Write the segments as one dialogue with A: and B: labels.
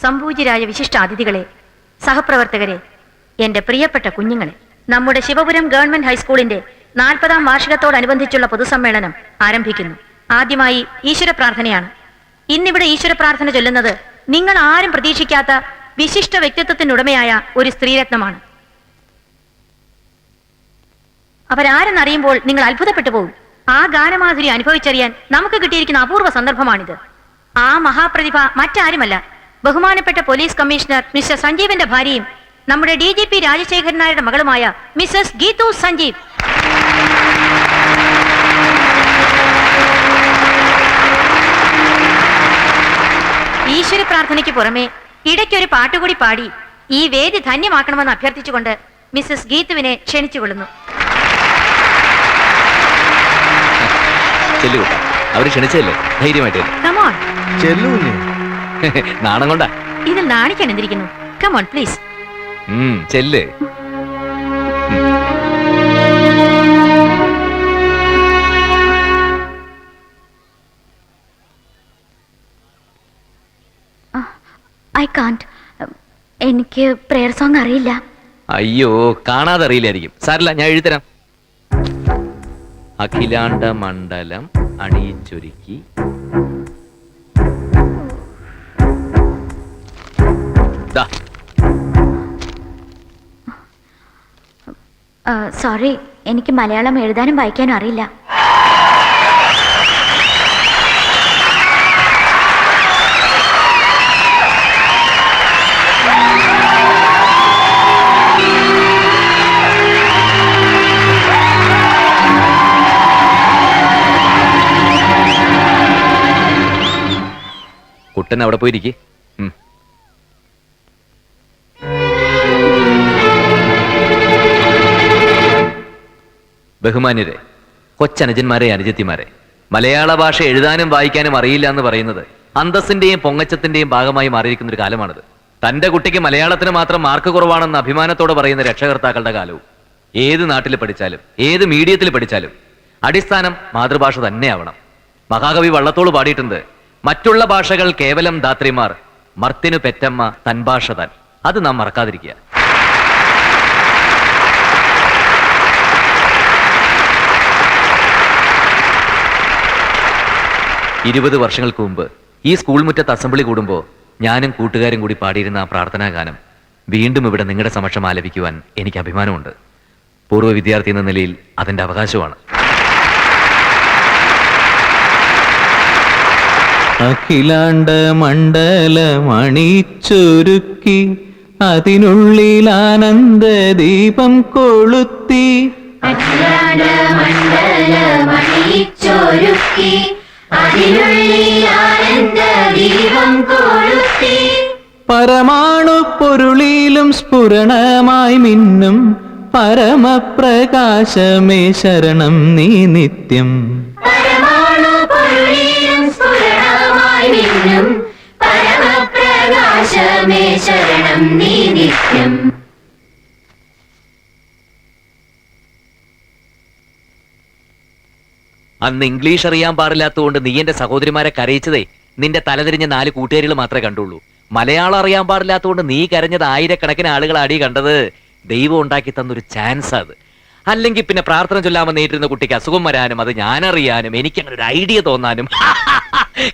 A: സംപൂജ്യരായ വിശിഷ്ടാതിഥികളെ, സഹപ്രവർത്തകരെ, എന്റെ പ്രിയപ്പെട്ട കുഞ്ഞുങ്ങളെ, നമ്മുടെ ശിവപുരം ഗവൺമെന്റ് ഹൈസ്കൂളിന്റെ 40ാം വാർഷികത്തോടനുബന്ധിച്ചുള്ള പൊതുസമ്മേളനം ആരംഭിക്കുന്നു. ആദ്യമായി ഈശ്വര പ്രാർത്ഥനയാണ്. ഇന്നിവിടെ ഈശ്വര പ്രാർത്ഥന ചൊല്ലുന്നത് നിങ്ങൾ ആരും പ്രതീക്ഷിക്കാത്ത വിശിഷ്ട വ്യക്തിത്വത്തിനുടമയായ ഒരു സ്ത്രീരത്നമാണ്. അവരാരെന്നറിയുമ്പോൾ നിങ്ങൾ അത്ഭുതപ്പെട്ടു പോകും. ആ ഗാനമാധുരി അനുഭവിച്ചറിയാൻ നമുക്ക് കിട്ടിയിരിക്കുന്ന അപൂർവ സന്ദർഭമാണിത്. ആ മഹാപ്രതിഭ മറ്റാരുമല്ല, ബഹുമാനപ്പെട്ട പോലീസ് കമ്മീഷണർ മിസ്റ്റർ സഞ്ജീവിന്റെ ഭാര്യയും നമ്മുടെ DGP രാജശേഖരൻ നായരുടെ മകളുമായ മിസ്സസ് ഗീതു സഞ്ജീവ്. ഈശ്വര പ്രാർത്ഥനയ്ക്ക് പുറമെ ഇടയ്ക്കൊരു പാട്ടുകൂടി പാടി ഈ വേദി ധന്യമാക്കണമെന്ന് അഭ്യർത്ഥിച്ചുകൊണ്ട് മിസ്സസ് ഗീതുവിനെ ക്ഷണിച്ചുകൊള്ളുന്നു.
B: അവര് ക്ഷണിച്ചല്ലേ, ധൈര്യമായിട്ട് നാണം കൊണ്ടാ.
A: ഇതിൽ നാണിക്കാൻ എന്തിരിക്കുന്നു? Come on please.
B: ചെല്ല്.
C: I can't. എനിക്ക് പ്രേയർ സോങ് അറിയില്ല.
B: അയ്യോ, കാണാതെ അറിയില്ലായിരിക്കും. സാരില്ല, ഞാൻ എഴുതരാം. അഖിലാണ്ട മണ്ഡലം അണിയിച്ചൊരുക്കി
C: സോറി, എനിക്ക് മലയാളം എഴുതാനും വായിക്കാനും അറിയില്ല.
B: കുട്ടൻ അവിടെ പോയിരിക്കേ. ബഹുമാന്യരെ, കൊച്ചനുജന്മാരെ, അനുജത്തിമാരെ, മലയാള ഭാഷ എഴുതാനും വായിക്കാനും അറിയില്ല എന്ന് പറയുന്നത് അന്തസ്സിന്റെയും പൊങ്ങച്ചത്തിന്റെയും ഭാഗമായി മാറിയിരിക്കുന്ന ഒരു കാലമാണിത്. തന്റെ കുട്ടിക്ക് മലയാളത്തിന് മാത്രം മാർക്ക് കുറവാണെന്ന് അഭിമാനത്തോടെ പറയുന്ന രക്ഷകർത്താക്കളുടെ കാലവും. ഏത് നാട്ടിൽ പഠിച്ചാലും ഏത് മീഡിയത്തിൽ പഠിച്ചാലും അടിസ്ഥാനം മാതൃഭാഷ തന്നെയാവണം. മഹാകവി വള്ളത്തോൾ പാടിയിട്ടുണ്ട്, മറ്റുള്ള ഭാഷകൾ കേവലം ധാത്രിമാർ, മർത്തിനു പെറ്റമ്മ തൻ ഭാഷ താൻ. അത് നാം മറക്കാതിരിക്കുക. ഇരുപത് വർഷങ്ങൾക്ക് മുമ്പ് ഈ സ്കൂൾ മുറ്റത്ത് അസംബ്ലി കൂടുമ്പോൾ ഞാനും കൂട്ടുകാരും കൂടി പാടിയിരുന്ന ആ പ്രാർത്ഥനാ ഗാനം വീണ്ടും ഇവിടെ നിങ്ങളുടെ സമക്ഷം ആലപിക്കുവാൻ എനിക്ക് അഭിമാനമുണ്ട്. പൂർവ്വ വിദ്യാർത്ഥി എന്ന നിലയിൽ അതെന്റെ അവകാശമാണ്.
D: അഖിലാണ്ട മണ്ഡലമണിച്ചൊരുക്കി അതിനുള്ളിൽ ആനന്ദ ദീപം കൊളുത്തി.
E: അഖിലാണ്ട മണ്ഡലമണിച്ചൊരുക്കി അതിനുള്ളിൽ ആനന്ദ ദീപം കൊളുത്തി.
D: പരമാണു പൊരുളിലും സ്ഫുരണമായി മിന്നും പരമപ്രകാശമേ ശരണം നീ നിത്യം.
E: പരമാണു പൊരുളിലും സ്ഫുരണമായി മിന്നും പരമപ്രകാശമേ ശരണം നീ നിത്യം.
B: അന്ന് ഇംഗ്ലീഷ് അറിയാൻ പാടില്ലാത്തതുകൊണ്ട് നീ എന്റെ സഹോദരിമാരെ കരയിച്ചതേ നിന്റെ തലതിരിഞ്ഞ 4 കൂട്ടുകാരികൾ മാത്രമേ കണ്ടുള്ളൂ. മലയാളം അറിയാൻ പാടില്ലാത്തതുകൊണ്ട് നീ കരഞ്ഞത് ആയിരക്കണക്കിന് ആളുകൾ അടി കണ്ടത് ദൈവം ഉണ്ടാക്കി തന്നൊരു ചാൻസ് അത്. അല്ലെങ്കിൽ പിന്നെ പ്രാർത്ഥന ചൊല്ലാമെന്ന് നേരിടുന്ന കുട്ടിക്ക് അസുഖം വരാനും അത് ഞാനറിയാനും എനിക്കങ്ങനെ ഒരു ഐഡിയ തോന്നാനും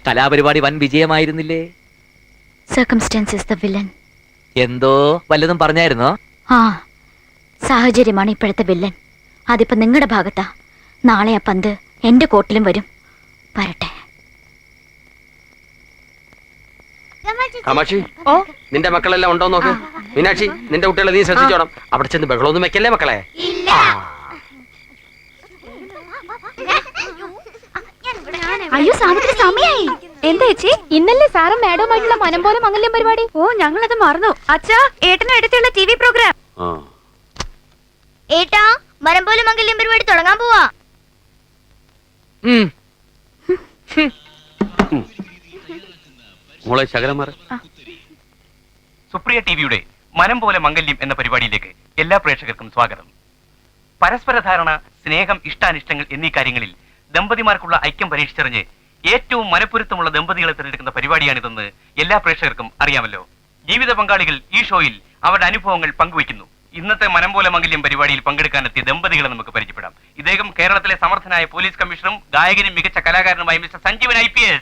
B: കലാപരിപാടി വൻ വിജയമായിരുന്നില്ലേ?
C: Circumstances the villain.
B: എന്തോ വല്ലതും പറഞ്ഞായിരുന്നോ?
C: ആ, സാഹചര്യമാണ് ഇപ്പോഴത്തെ വില്ലൻ. അതിപ്പോ നിങ്ങളുടെ ഭാഗത്താ. നാളെ ആ പന്ത് എന്റെ കോർട്ടിലും വരും. വരട്ടെ.
F: കാമാക്ഷി, നിന്റെ മക്കളെല്ലാം ഉണ്ടോ നോക്ക്. മീനാക്ഷി, നിന്റെ കുട്ടികളെ നീ ശ്രദ്ധിച്ചോണം. അവിടെ ചെന്ന് ബഹളമൊന്നും വെക്കല്ലേ മക്കളെ.
C: അയ്യോ, സാവിത്രി സമയായി. എന്താ ചേച്ചി, ഇന്നല്ലേ സാറും മാഡവുമായിട്ടുള്ള മനം പോലെ മംഗല്യം പരിപാടി?
A: ഓ, ഞങ്ങളത് മറന്നു. അച്ഛാ, ഏട്ടനും എടുത്തുള്ള TV പ്രോഗ്രാം.
E: ഏട്ടാ, മരം പോലെ മംഗല്യം പരിപാടി തുടങ്ങാൻ പോവാ.
F: മോളെ ശകലമാർ.
G: സുപ്രിയ ടിവിയുടെ മനം പോലെ മംഗല്യം എന്ന പരിപാടിയിലേക്ക് എല്ലാ പ്രേക്ഷകർക്കും സ്വാഗതം. പരസ്പര ധാരണ, സ്നേഹം, ഇഷ്ടാനിഷ്ടങ്ങൾ എന്നീ കാര്യങ്ങളിൽ ദമ്പതിമാർക്കുള്ള ഐക്യം പരീക്ഷിച്ചറിഞ്ഞ് ഏറ്റവും മനപ്പൊരുത്തമുള്ള ദമ്പതികളെ തിരഞ്ഞെടുക്കുന്ന പരിപാടിയാണിതെന്ന് എല്ലാ പ്രേക്ഷകർക്കും അറിയാമല്ലോ. ജീവിത പങ്കാളികൾ ഈ ഷോയിൽ അവരുടെ അനുഭവങ്ങൾ പങ്കുവയ്ക്കുന്നു. ഇന്നത്തെ മനം പോലെ മംഗല്യം പരിപാടിയിൽ പങ്കെടുക്കാനെത്തിയ ദമ്പതികളെ നമുക്ക് പരിചയപ്പെടാം. ഇദ്ദേഹം കേരളത്തിലെ സമർത്ഥനായ പോലീസ് കമ്മീഷണറും ഗായകനും മികച്ച കലാകാരനുമായ മിസ്റ്റർ സഞ്ജീവൻ IPS.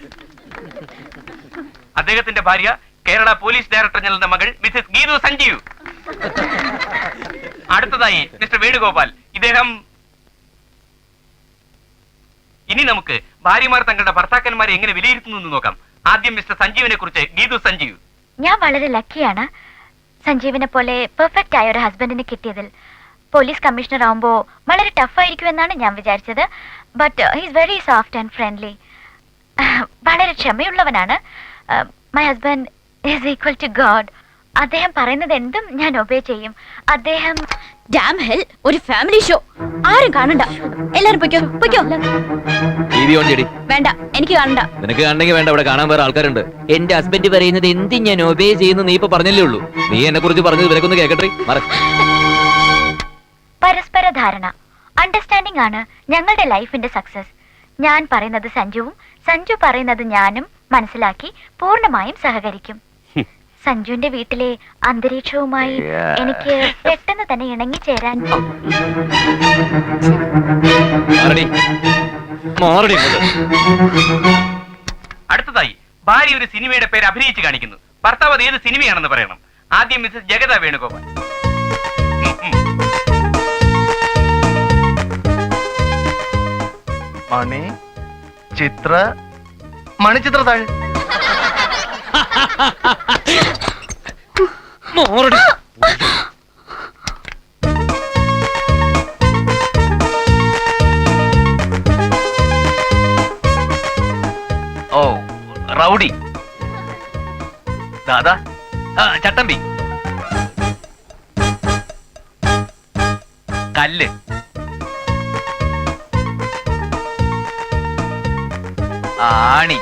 G: അദ്ദേഹത്തിന്റെ ഭാര്യ കേരള പോലീസ് ഡയറക്ടർ ജനറലിന്റെ മകൾ മിസസ് ഗീതു സഞ്ജീവ്. അടുത്തതായി മിസ്റ്റർ വേണുഗോപാൽ. ഇനി നമുക്ക് ഭാര്യമാർ തങ്ങളുടെ ഭർത്താക്കന്മാരെ എങ്ങനെ വിലയിരുത്തുന്നു എന്ന് നോക്കാം. ആദ്യം മിസ്റ്റർ സഞ്ജീവിനെ കുറിച്ച് ഗീതു സഞ്ജീവ്.
C: ഞാൻ വളരെ ലക്കിയാണ് സഞ്ജീവിനെ പോലെ പെർഫെക്റ്റ് ആയ ഒരു ഹസ്ബൻഡിനെ കിട്ടിയതിൽ. പോലീസ് കമ്മീഷണർ ആവുമ്പോൾ വളരെ ടഫായിരിക്കുമെന്നാണ് ഞാൻ വിചാരിച്ചത്. But he's very soft and friendly. വളരെ ക്ഷമയുള്ളവനാണ്. My husband is equal to God. അദ്ദേഹം പറയുന്നത് എന്തും ഞാൻ ഒബേ ചെയ്യും. അദ്ദേഹം ഡാം ഹെൽ ഒരു ഫാമിലി ഷോ ആരും കാണണ്ട. എല്ലാരും പൊയ്ക്കോ പൊയ്ക്കോ.
B: TV ഓൺ ചെയ്യടി.
C: വേണ്ട, എനിക്ക് കാണണ്ട.
B: നിനക്ക് കാണണമെങ്കിൽ വേണ്ട, ഇവിടെ കാണാൻ വേറെ ആൾക്കാരുണ്ട്. എന്റെ ഹസ്ബൻഡ് പറയുന്നത് എന്ത് ഞാൻ ഒബേ ചെയ്യുന്നു നീ ഇപ്പൊ പറഞ്ഞല്ലേ ഉള്ളൂ. നീ എന്നെ കുറിച്ച് പറഞ്ഞത് ഇവരൊക്കെ കേക്കട്ടെ.
C: പരസ്പര ധാരണ, അണ്ടർസ്റ്റാൻഡിംഗ് ആണ് ഞങ്ങളുടെ ലൈഫിന്റെ സക്സസ്. ഞാൻ പറയുന്നത് സഞ്ജുവും സഞ്ജു പറയുന്നത് ഞാനും മനസ്സിലാക്കി പൂർണ്ണമായും സഹകരിക്കും. സഞ്ജുവിന്റെ വീട്ടിലെ അന്തരീക്ഷവുമായി എനിക്ക് പെട്ടെന്ന് തന്നെ ഇണങ്ങിച്ചേരാൻ.
G: അടുത്തതായി ഭാര്യ ഒരു സിനിമയുടെ പേര് അഭിനയിച്ച് കാണിക്കുന്നു. ഭർത്താവ് അത് ഏത് സിനിമയാണെന്ന് പറയണം. ആദ്യം മിസസ് ജഗത വേണുഗോപാൽ.
H: മണിച്ചിത്ര താഴ്.
G: ഓ റൗഡി. ദാദാ ചട്ടമ്പി. കല്ല്. ആണി.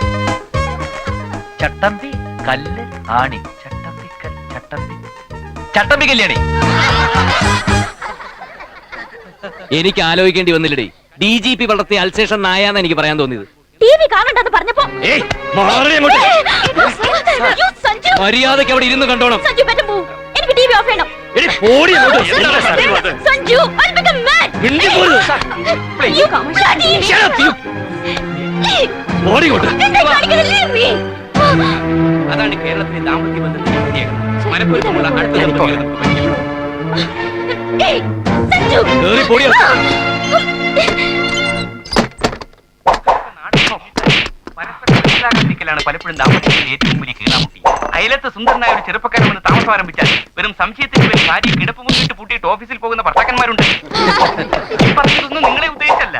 G: ചട്ടമ്പി കല്ല് ആണി. ചട്ടമ്പി ചട്ടമ്പി ചട്ടമ്പി കല്യാണി.
B: എനിക്ക് ആലോചിക്കേണ്ടി വന്നില്ലടേ. DGP വളർത്തിയ അൽസേഷൻ നായാന്ന് എനിക്ക് പറയാൻ തോന്നിയത്.
C: TV കാണണ്ടെന്ന് പറഞ്ഞപ്പോ
B: മര്യാദക്ക് അവിടെ ഇരുന്ന് കണ്ടോണം.
C: എനിക്ക് TV ഓഫ് ചെയ്യണം. Sanju, I'll become mad. You come,
G: അതാണ് കേരളത്തിലെ ദാമ്പത്യ ബന്ധത്തിന്റെ പ്രത്യേകത. മനഃപൂർവ്വമുള്ള അടുത്ത ദമ്പതികളെ നമുക്ക് പരിചയപ്പെടാം. പരസ്പരം മനസ്സിലാക്കാതിരിക്കലാണ് പലപ്പോഴും ദാമ്പത്യത്തിന്റെ ഏറ്റവും വലിയ കീറാമുട്ടി. അയലത്ത് സുന്ദരനായ ഒരു ചെറുപ്പക്കാരൻ വന്ന് താമസം ആരംഭിച്ചാൽ വെറും സംശയത്തിന് പേര് ഭാര്യ കിടപ്പ് മുന്നിട്ട് പൂട്ടിയിട്ട് ഓഫീസിൽ പോകുന്ന ഭർത്താക്കന്മാരുണ്ട്. ഈ പറഞ്ഞതൊന്നും നിങ്ങളെ ഉദ്ദേശിച്ചല്ല.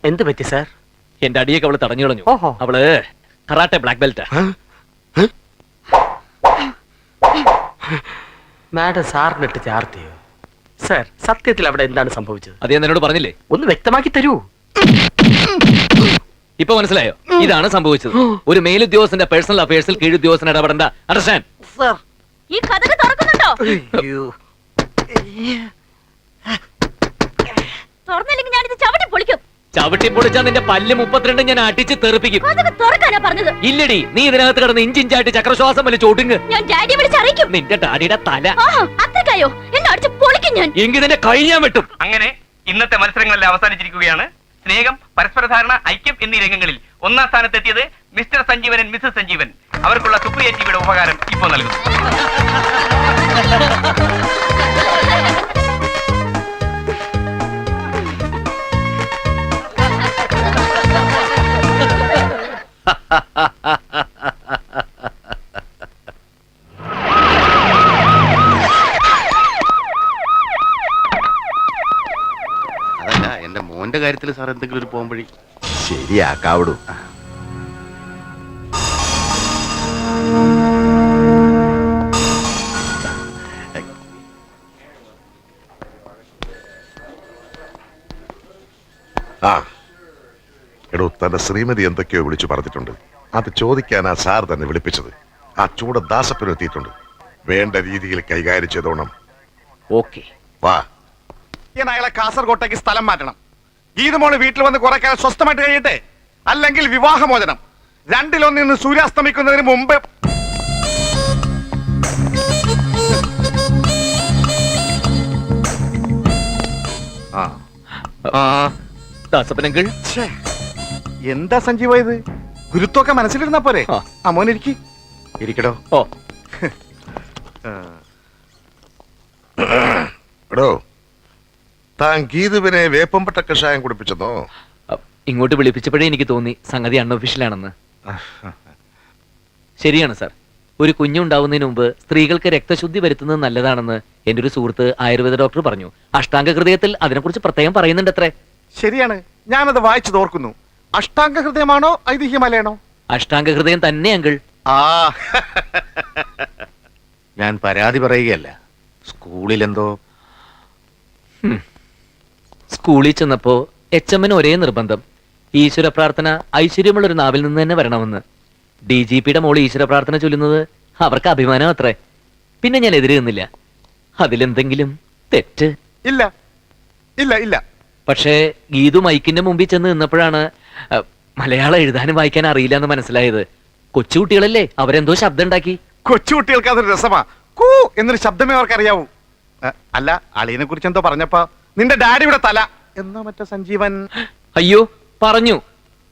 F: എന്ത് പറ്റി സാർ?
B: എന്റെ അടിയൊക്കെ അവള് തടഞ്ഞു കളഞ്ഞു.
F: ഓഹോ.
B: അവള് കറാട്ടെ ബ്ലാക്ക് ബെൽറ്റ്.
F: മാഡം സാറിനിട്ട് ചാർത്തിയോ? സാർ സത്യത്തിൽ അവിടെ എന്താണ് സംഭവിച്ചത്?
B: അത് ഞാൻ എന്നോട് പറഞ്ഞില്ലേ?
F: ഒന്ന് വ്യക്തമാക്കി തരൂ.
B: ഇപ്പൊ മനസ്സിലായോ? ഇതാണ് സംഭവിച്ചത്. ഒരു മേലുദ്യോഗസ്ഥന്റെ പേഴ്സണൽ അഫയേഴ്സിൽ കീഴുദ്യോഗസ്ഥൻ ഇടപെടണ്ട. അണ്ടർസ്റ്റാൻഡ്?
F: സാർ
C: ഈ കഥകൾ തുറക്കുന്നുണ്ടോ? തുറന്നില്ലെങ്കിൽ ഞാനിത് ചവിട്ടി പൊളിക്കും.
B: ചവിട്ടി പൊളിച്ചാ നിന്റെ പല്ല് 32 ഞാൻ അടിച്ച് തെറിപ്പിക്കും.
C: കഥകൾ തുറക്കാനാ പറഞ്ഞത്.
B: ഇല്ലടി, നീ ഇതിനകത്ത് കിടന്ന് ഇഞ്ചിഞ്ചായിട്ട് ചക്രശ്വാസം വലിച്ച് ഒടുങ്ങ്.
C: ഞാൻ ഡാഡിയെ വിളിച്ചറിയിക്കും.
B: നിന്റെ ഡാഡിയുടെ തല.
C: അത്രക്കായോ? എന്നെ അടിച്ച് പൊളിക്കും ഞാൻ.
B: എങ്കിൽ നിന്റെ കൈ ഞാൻ വെട്ടും.
G: അങ്ങനെ ഇന്നത്തെ മത്സരങ്ങളെല്ലാം അവസാനിച്ചിരിക്കുകയാണ്. സ്നേഹം, പരസ്പരധാരണ, ഐക്യം എന്നീ രംഗങ്ങളിൽ ഒന്നാം സ്ഥാനത്തെത്തിയത് മിസ്റ്റർ സഞ്ജീവൻ, മിസസ് സഞ്ജീവൻ. അവർക്കുള്ള സുപ്രിയ ടിവിയുടെ ഉപകാരം ഇപ്പോൾ നൽകുന്നു.
I: അതല്ല, എന്റെ മോന്റെ കാര്യത്തിൽ സാർ എന്തെങ്കിലും ഒരു പോകുമ്പഴി ശരിയാക്കാവിടും.
J: ആ എടോ, തന്റെ ശ്രീമതി എന്തൊക്കെയോ വിളിച്ചു പറഞ്ഞിട്ടുണ്ട്. അത് ചോദിക്കാനാ സാർ തന്നെ വിളിപ്പിച്ചത്. ആ ചൂട് ദാസപ്പനും എത്തിയിട്ടുണ്ട്. വേണ്ട രീതിയിൽ കൈകാര്യം ചെയ്തോണം.
B: ഓക്കെ.
J: വാ.
H: അയാളെ കാസർകോട്ടേക്ക് സ്ഥലം മാറ്റണം. ഗീതുമോള് വീട്ടിൽ വന്ന് കുറെ കാലം സ്വസ്ഥമായിട്ട് കഴിയട്ടെ. അല്ലെങ്കിൽ വിവാഹമോചനം. രണ്ടിലൊന്നിന്ന് സൂര്യാസ്തമിക്കുന്നതിന് മുമ്പ്.
B: ദാസപ്പനങ്കിൾ,
H: ഛേ, എന്താ സഞ്ജീവ ഇത്? ഗുരുത്വമൊക്കെ മനസ്സിലിരുന്നാ പോരെ? മോനിരിക്കി ഇരിക്കടോ.
B: ഓ
J: എടോ, താൻ ഗീതുവിനെ വേപ്പമ്പട്ട കഷായം കുടിപ്പിച്ചെന്നോ?
B: ഇങ്ങോട്ട് വിളിപ്പിച്ചപ്പോഴേ എനിക്ക് തോന്നി സംഗതി അൺഒഫീഷ്യലാണെന്ന്. ശരിയാണ് സാർ. ഒരു കുഞ്ഞുണ്ടാവുന്നതിന് മുമ്പ് സ്ത്രീകൾക്ക് രക്തശുദ്ധി വരുത്തുന്നത് നല്ലതാണെന്ന് എന്റെ ഒരു സുഹൃത്ത് ആയുർവേദ ഡോക്ടർ പറഞ്ഞു. അഷ്ടാംഗ ഹൃദയത്തിൽ അതിനെക്കുറിച്ച് പ്രത്യേകം പറയുന്നുണ്ട് അത്രേ.
H: ശരിയാണ്, ഞാനത് വായിച്ചു തോർക്കുന്നു. അഷ്ടാംഗ ഹൃദയമാണോ ഐതിഹ്യമലയാണോ?
B: അഷ്ടാംഗ ഹൃദയം തന്നെ അങ്കിൾ.
H: ആ ഞാൻ പരാതി പറയുകയല്ല. സ്കൂളിൽ എന്തോ
B: സ്കൂളിൽ ചെന്നപ്പോ HM ഒരേ നിർബന്ധം, ഈശ്വര പ്രാർത്ഥന ഐശ്വര്യമുള്ള ഒരു നാവിൽ നിന്ന് തന്നെ വരണമെന്ന്. DGPയുടെ മോള് ഈശ്വര പ്രാർത്ഥന ചൊല്ലുന്നത് അവർക്ക് അഭിമാനം അത്രേ. പിന്നെ ഞാൻ എതിരെ നിന്നില്ല. അതിലെന്തെങ്കിലും തെറ്റ്?
H: ഇല്ല ഇല്ല ഇല്ല.
B: പക്ഷേ ഗീതു മൈക്കിന്റെ മുമ്പിൽ ചെന്ന് നിന്നപ്പോഴാണ് മലയാളം എഴുതാനും വായിക്കാനും അറിയില്ല എന്ന് മനസ്സിലായത്. കൊച്ചുകുട്ടികളല്ലേ, അവരെന്തോ ശബ്ദം ഉണ്ടാക്കി.
H: കൊച്ചുകുട്ടികൾക്ക് അതൊരു രസമാ. കൂ എന്നൊരു ശബ്ദമേ അവർക്ക് അറിയാവൂ. അല്ല, അളിയനെ കുറിച്ച് എന്തോ പറഞ്ഞപ്പോ നിന്റെ ഡാഡിയുടെ തല എന്നോ മറ്റോ സഞ്ജീവൻ.
B: അയ്യോ പറഞ്ഞു.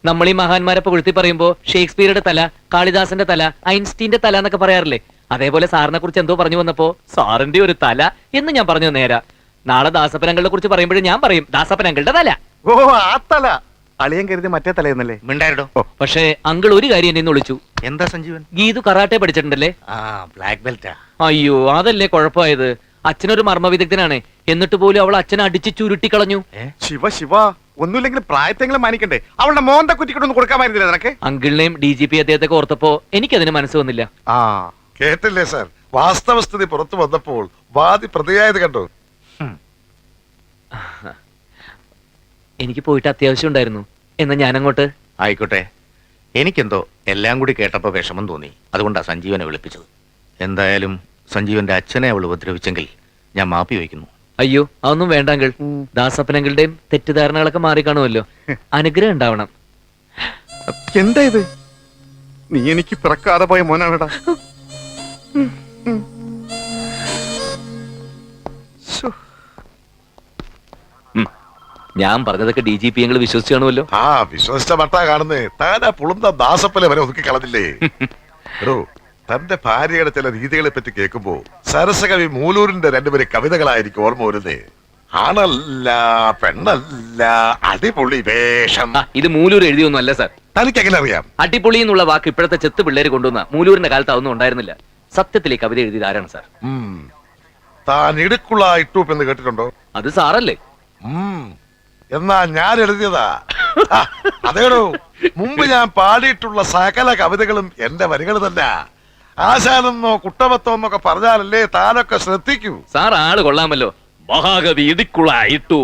B: നമ്മൾ ഈ മഹാന്മാരെ പുകഴ്ത്തി പറയുമ്പോ ഷേക്സ്പിയറുടെ തല, കാളിദാസന്റെ തല, ഐൻസ്റ്റീന്റെ തല എന്നൊക്കെ പറയാറില്ലേ? അതേപോലെ സാറിനെ കുറിച്ച് എന്തോ പറഞ്ഞു വന്നപ്പോ സാറിന്റെ ഒരു തല എന്ന് ഞാൻ പറഞ്ഞു നേരാ. നാളെ ദാസപ്പനങ്കളുടെ കുറിച്ച് പറയുമ്പോഴും ഞാൻ പറയും ദാസപ്പനങ്കളുടെ തല.
H: ഓ, ആ തല. അളിയൻ കരുതി മറ്റേ തലയെന്നല്ലേ? മിണ്ടായിടോ.
B: പക്ഷേ അങ്കിൾ ഒരു കാര്യം എന്നെ വിളിച്ചു.
H: എന്താ സഞ്ജീവൻ?
B: ഗീതു കറാട്ടെ പഠിച്ചിട്ടുണ്ടല്ലേ?
H: ആ, ബ്ലാക്ക് ബെൽറ്റാ.
B: അയ്യോ, അതല്ലേ കുഴപ്പമായത്. അച്ഛനൊരു മർമ്മ വിദഗ്ധനാണ്. എന്നിട്ട് പോലും അവൾ അച്ഛനെ അടിച്ച് ചുരുട്ടിക്കളഞ്ഞു.
H: ശിവ ശിവ, ഒന്നുമില്ലെങ്കിൽ പ്രായത്തെങ്കിലും മാനിക്കണ്ടേ? അവളുടെ മോന്ത കുറ്റിക്കൊണ്ടൊന്നും കൊടുക്കാമായിരുന്നില്ല നിനക്ക്?
B: അങ്കിളിനെയും DGP അദ്ദേഹത്തെ ഓർത്തപ്പോ എനിക്കതിന് മനസ്സ് വന്നില്ല.
H: ആ,
J: കേട്ടില്ലേ സാർ? വാസ്തവസ്ഥിതി പുറത്തു വന്നപ്പോൾ വാദി പ്രതിയായത് കണ്ടു.
B: എനിക്ക് പോയിട്ട് അത്യാവശ്യം ഉണ്ടായിരുന്നു. എന്നാ ഞാനങ്ങോട്ട്.
H: ആയിക്കോട്ടെ. എനിക്കെന്തോ എല്ലാം കൂടി കേട്ടപ്പോ വിഷമം തോന്നി. അതുകൊണ്ടാ സഞ്ജീവനെ വിളിപ്പിച്ചത്. എന്തായാലും സഞ്ജീവന്റെ അച്ഛനെ അവൾ ഉപദ്രവിച്ചെങ്കിൽ ഞാൻ മാപ്പി വയ്ക്കുന്നു.
B: അയ്യോ, അതൊന്നും വേണ്ട അങ്കിൾ. ദാസപ്പനങ്ങളുടെയും തെറ്റിദ്ധാരണകളൊക്കെ മാറിക്കാണുമല്ലോ. അനുഗ്രഹം ഉണ്ടാവണം.
H: എന്താ ഇത്? നീ എനിക്ക് പിറക്കാതെ പോയ മോനാണടാ.
B: ഞാൻ പറഞ്ഞതൊക്കെ DGP ഞങ്ങൾ വിശ്വസിച്ചു കാണുമല്ലോ.
J: ആ, വിശ്വസിച്ച മട്ടാ കാണുന്നേ. താൻ ആ പുളുന്ന ദാസപ്പനെ വരെ ഒതുക്കി കളഞ്ഞില്ലേ? എടോ, തന്റെ ഭാര്യയുടെ ചില രീതികളെ പറ്റി കേൾക്കുമ്പോ സരസകവി മൂലൂരിന്റെ രണ്ടുപേരെ കവിതകളായിരിക്കും ഓർമ്മ വരുന്നേ. ആണല്ല പെണ്ണല്ല, അടിപൊളി വേഷം.
B: ഇത് മൂലൂർ എഴുതിയൊന്നും അല്ല സാർ.
J: തനിക്ക് എങ്ങനെ അറിയാം?
B: അടിപൊളി എന്നുള്ള വാക്ക് ഇപ്പോഴത്തെ ചെത്ത് പിള്ളേര് കൊണ്ടുവന്ന മൂലൂരിന്റെ കാലത്ത് അതൊന്നും ഉണ്ടായിരുന്നില്ല. സത്യത്തിലെ കവിത എഴുതിയത് ആരാണ് സാർ?
J: താൻ ഇടുക്കുള്ള ഇട്ടൂപ്പ് എന്ന് കേട്ടിട്ടുണ്ടോ?
B: അത് സാറല്ലേ?
J: എന്നാ ഞാൻ എഴുതിയതാ. അതേടോ, മുമ്പ് ഞാൻ പാടിയിട്ടുള്ള സകല കവിതകളും എന്റെ വരികൾ തന്നെ. ആശാനെന്നോ കുട്ടമത്തോ എന്നൊക്കെ പറഞ്ഞാലല്ലേ താനൊക്കെ ശ്രദ്ധിക്കൂ.
B: സാർ ആള് കൊള്ളാമല്ലോ. മഹാകവി ഇടുക്കുള്ള ഇട്ടു.